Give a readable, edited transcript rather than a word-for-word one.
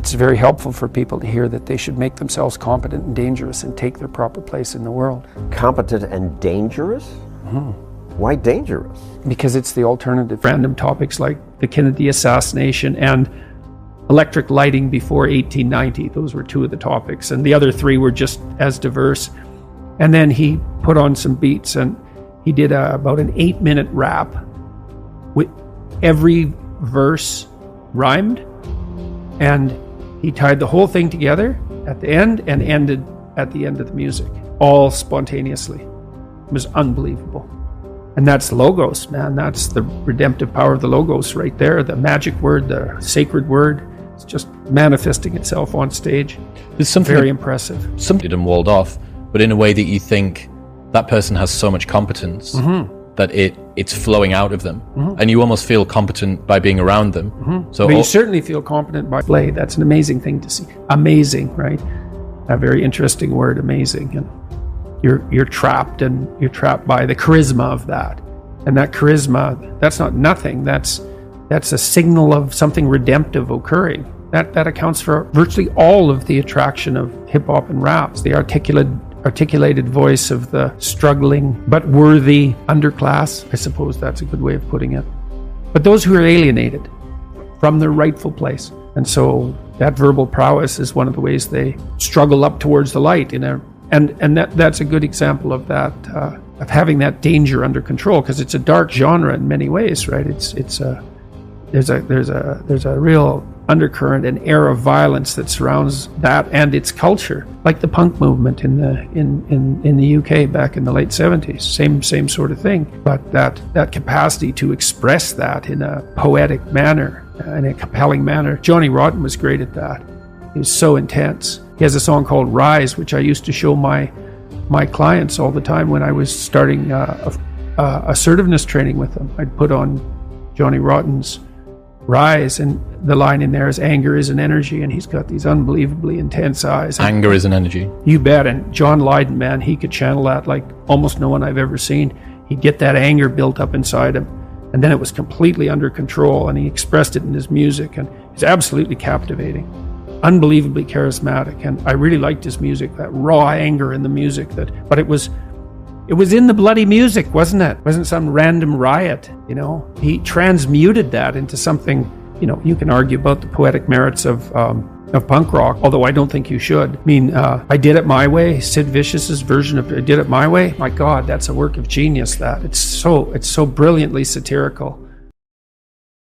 it's very helpful for people to hear that they should make themselves competent and dangerous and take their proper place in the world. Competent and dangerous? Why dangerous? Because it's the alternative. Random topics like the Kennedy assassination and electric lighting before 1890. Those were two of the topics, and the other three were just as diverse. And then he put on some beats, and he did about an 8-minute rap with every verse rhymed, and he tied the whole thing together at the end and ended at the end of the music, all spontaneously. It was unbelievable. And that's Logos, man. That's the redemptive power of the Logos right there. The magic word, the sacred word. It's just manifesting itself on stage. There's something very impressive. Something and walled off, but in a way that you think that person has so much competence that it's flowing out of them, and you almost feel competent by being around them. So but you certainly feel competent by play. That's an amazing thing to see. Amazing, right? A very interesting word, amazing. And you're trapped, and you're trapped by the charisma of that. And that charisma, that's not nothing. That's a signal of something redemptive occurring. That accounts for virtually all of the attraction of hip hop and raps. The articulated voice of the struggling but worthy underclass. I suppose that's a good way of putting it. But those who are alienated from their rightful place. And so that verbal prowess is one of the ways they struggle up towards the light. And that's a good example of that, of having that danger under control, because it's a dark genre in many ways, right? There's a real undercurrent and air of violence that surrounds that and its culture, like the punk movement in the UK back in the late 70s. Same sort of thing, but that capacity to express that in a poetic manner, in a compelling manner. Johnny Rotten was great at that. He was so intense. He has a song called Rise, which I used to show my clients all the time when I was starting assertiveness training with them. I'd put on Johnny Rotten's Rise, and the line in there is anger is an energy, and he's got these unbelievably intense eyes. Anger is an energy. You bet. And John Lydon, man, he could channel that like almost no one I've ever seen. He'd get that anger built up inside him, and then it was completely under control, and he expressed it in his music, and it's absolutely captivating, unbelievably charismatic. And I really liked his music, that raw anger in the music. But it was in the bloody music, wasn't it? It wasn't some random riot, you know. He transmuted that into something, you know. You can argue about the poetic merits of punk rock, although I don't think you should. I mean, I Did It My Way, Sid Vicious's version of I Did It My Way. My God, that's a work of genius. That it's so brilliantly satirical.